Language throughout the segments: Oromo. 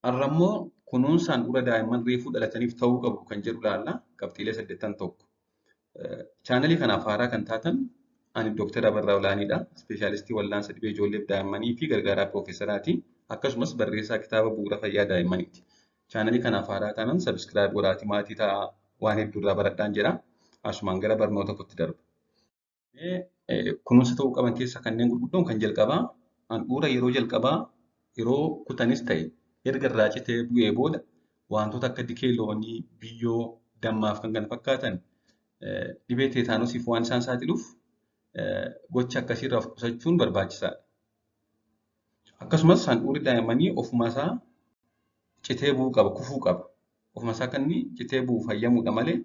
Har'ammoo kunuunsaan dura daa'imman reefuu dhalataniif ta'uu qabu kan jedhu ilaalla. Qabxiilee 81. Chaanalii kanaaf haaraa kan taatan ani Dooktar Abarraa Olaaniidha. Ispeeshaalistii wal'aansa dhibee ijoolleef daa'immanii fi gargaaraa piroofeesaraati. Akkasumas barreessaa kitaaba bu'uura fayyaa daa'immaniiti. Chaanalii kanaaf haaraa taatan sabiskiraayib godhaatii maatii ta'aa waan hedduurraa baradhaan jedha. Asumaan gara barnoota kootti darba. Kunuunsa ta'uu qaban keessaa kanneen gurguddoon kan jalqabaa handhuura yeroo jalqabaa yeroo kutanis ta'e erga irraa citee bu'ee booda wantoota akka dikee loonii, biyyoo, dammaaf kan kana fakkaatan dhibee teetaanosiif waan isaan saaxiluuf gocha akkasiirraa of qusachuun barbaachisaadha. Akkasumas handhuurri daa'immanii ofuma isaa citee bu'uu qaba, kufuu qaba. Ofuma isaa kan inni citee bu'uuf hayyamuudha malee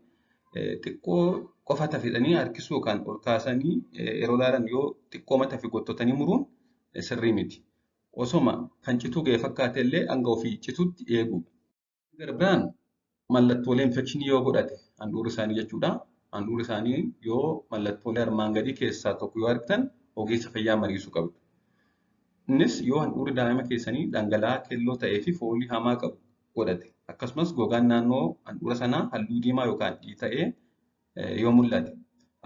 xiqqoo qofa tafedhanii harkisuu yookaan ol kaasanii yeroo ilaalan yoo xiqqoo mata fi gottotanii muruun sirrii miti. Osoma kan cituu ga'e fakkaate illee hanga ofii cituutti eeguudha. Gara biraan mallattoolee infekshinii yoo godhate handhuurri isaanii jechuudha. Handhuurri isaanii yoo mallattoolee armaan gadii keessaa tokko yoo argitan ogeessa fayyaa mariisuu qabdu. Innis yoo handhuurri daa'ima keessanii dhangala'aa keelloo ta'ee fi foolii hamaa qabu godhate. Akkasumas gogaan naannoo handhuura sanaa halluu diimaa yookaan dhiita'ee yoo mul'ate.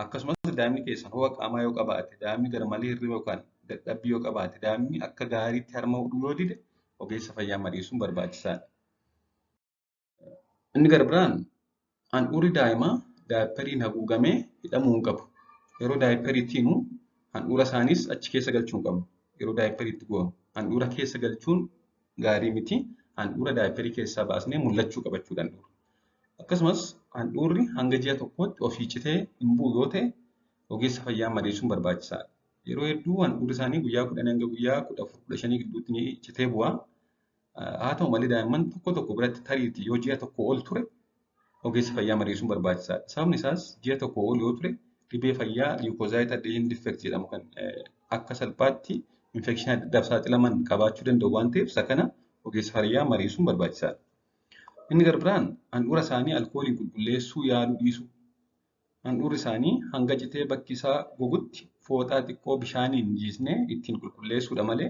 Akkasumas daa'imni keessan ho'a qaamaa yoo qabaate, daa'imni garmalee hirriba yookaan dadhabbii yoo qabaate, daa'imni akka gaariitti harma hodhuu yoo dide ogeessa fayyaa mariisuun barbaachisaadha. Inni gara biraan handhuurri daa'imaa daayippariin haguugamee hidhamuu hin qabu. Yeroo daayippariitti himu handhuura isaaniis achi keessa galchuu hin qabu. Yeroo daayippariitti goonu handhuura keessa galchuun gaarii miti. Handhuura daayipparii keessaa baasnee mul'achuu qabachuu danda'u. Akkasumas handhuurri hanga ji'a tokkootti ofii citee hin bu'u yoo ta'e ogeessa fayyaa mariisuun barbaachisaadha. Yeroo hedduu handhuurri isaanii guyyaa 10 hanga guyyaa 14-15 gidduutti ni citee bu'a. Haa ta'u malee daa'imman tokko biratti tariitii yoo ji'a tokko ol ture ogeessa fayyaa mariisuun barbaachisaadha. Sababni isaas ji'a tokko ol yoo ture dhibee fayyaa liikoozaayitii addeeyin difeekt jedhamu kan akka salphaatti infekshinii adda addaaf saaxilaman qabaachuu danda'u waan ta'eef isa kana ogeessa fayyaa mariisuun barbaachisaadha. Inni gara biraan handhuura isaanii alkoolii qulqulleessuu yaaluu dhiisuu. Handhuurri isaanii hanga citee bakki isaa gogutti fooxaa xiqqoo bishaaniin jiisnee ittiin qulqulleessuudha malee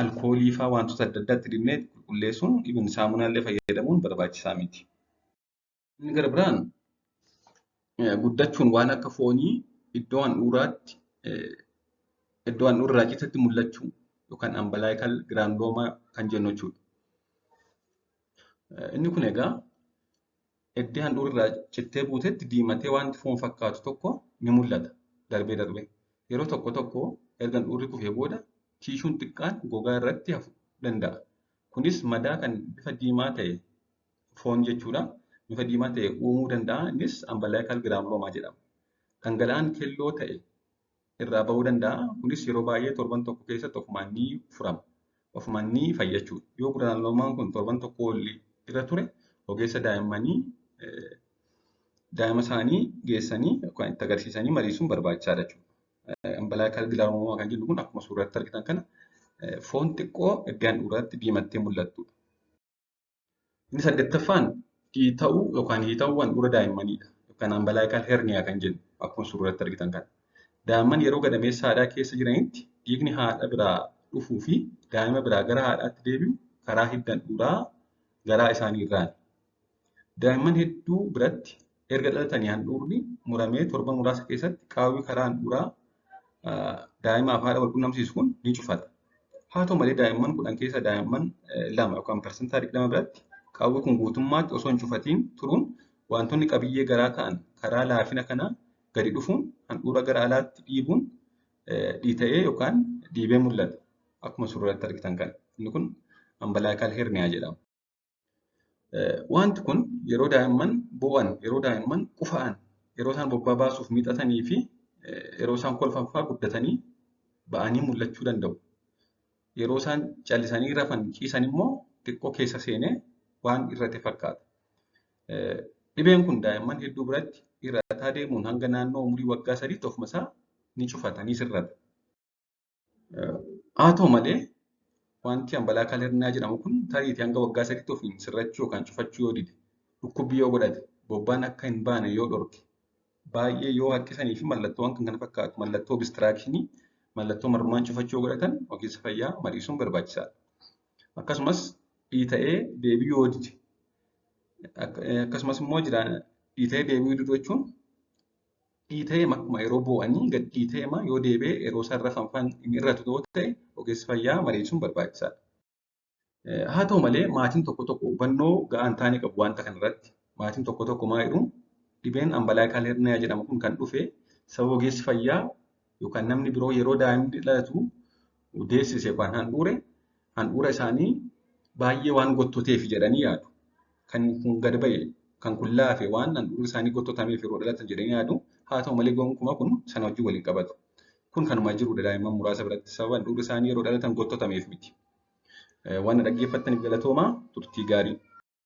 alkoolii fa'aa wantoota adda addaatti dibnee qulqulleessuun ibn saamunaallee fayyadamuun barbaachisaa miti. Inni gara biraan guddachuun waan akka foonii iddoo handhuuraatti iddoo handhuurraa citetti mul'achuu yookaan ambalaayikal giraandoomaa kan jennu jechuudha. Inni kun egaa iddoo handhuurraa cittee buutetti diimatee wanti foon fakkaatu tokko ni mul'ata darbee. Yeroo tokko erga handhuurri kufee booda tiishuun xiqqaan gogaa irratti hafuu danda'a. Kunis madaa kan bifa diimaa ta'e foon jechuudha. Bifa diimaa ta'e uumuu danda'a. Innis ambalaayikal giraandoomaa jedhama. Dhangala'aan keelloo ta'e irraa bahuu danda'a. Kunis yeroo baay'ee torban tokko keessatti ofumaan ni furama. Ofumaan ni fayyachuudha. Yoo giraandoomaan kun torban tokko olii irra ture ogeessa daa'immanii daa'ima isaanii geessanii yookaan itti agarsiisanii mariisuun barbaachisaadha jechuudha. Ambalaayikal giraandoomaa kan jennu kun akkuma suuratti argitan kana foon xiqqoo iddoo handhuuraatti diimattee mul'attudha. Inni 8ffaan hiita'uu handhuura daa'immaniidha. Yookaan ambalaayikal herniyaa kan jennu akkuma suuratti argitan kana. Daa'imman yeroo gadameessa haadhaa keessa jiranitti dhiigni haadha biraa dhufuu fi daa'ima biraa gara haadhaatti deebi'u karaa hidda handhuuraa garaa isaanii irraani. Daa'imman hedduu biratti erga dhalatanii handhuurri muramee torban muraasa keessatti qaawwi karaa handhuuraa daa'imaaf haadha wal quunnamsiisu kun ni cufata. Haa ta'u malee daa'imman 10 keessa daa'imman 2 yookaan parsantaa 20 biratti qaawwi kun guutummaatti osoo hin cufatiin turuun wantoonni qabiyyee garaa ta'an karaa laafina kanaa gadi dhufuun handhuura gara alaatti dhiibuun dhiita'ee yookaan dhiibee mul'ata. Akkuma suuratti argitan kana. Inni kun ambalaayikal herniyaa jedhama. Wanti kun yeroo daa'imman bo'an, yeroo daa'imman qufa'an, yeroo isaan bobbaa baasuuf miixatanii fi yeroo isaan kolfan fa'aa guddatanii ba'anii mul'achuu danda'u. Yeroo isaan callisanii rafan ciisan immoo xiqqoo keessa seenee waan irrate fakkaata. Dhibeen kun daa'imman hedduu biratti irrataa deemuun hanga naannoo umurii waggaa 3tti ofuma isaa ni cufata, ni sirrata. Haa ta'u malee wanti ambalaayikal herniyaa jedhamu kun tariitii hanga waggaa 3tti ofiin sirrachuu yookaan cufachuu yoo dide, dhukkubbii yoo godhate, bobbaan akka hin baane yoo dhorke, baay'ee yoo harkisanii fi mallattoowwan kan kana fakkaatu mallattoo obstiraakshinii, mallattoo marrumaan cufachuu yoo godhatan ogeessa fayyaa mariisuun barbaachisaadha. akkasumas dhiita'ee deebi'uu dide. Akkasumas immoo dhiita'ee deebi'uu diduu jechuun dhiita'ee akkuma yeroo boo'anii gad dhiita'eema yoo deebi'ee yeroo isaan rafan inni irratu yoo ta'e ogeessi fayyaa mariisuun barbaachisaadha. Haa ta'u malee maatiin tokko hubannoo ga'aa hin taane qabu wanta kanarratti. Maatiin tokko maa jedhu dhibeen ambalaayikaal herniyaa jedhamu kun kan dhufe sababa ogeessi fayyaa yookaan namni biroo yeroo daa'imni dhalatu deessise yookaan handhuura isaanii baay'ee waan gottoteef jedhanii yaadu. Kan kun gad ba'e kan kun laafe waan handhuurri isaanii gottotameef yeroo dhalatan jedhanii yaadu. Haa ta'u malee gonkumaa kun sana wajjin waliin qabatu. Kun kanuma jirudha daa'imman muraasa biratti sababa handhuurri isaanii yeroo dhalatan gottotameef miti. Waan dhaggeeffattaniif galatoomaa turtii gaarii.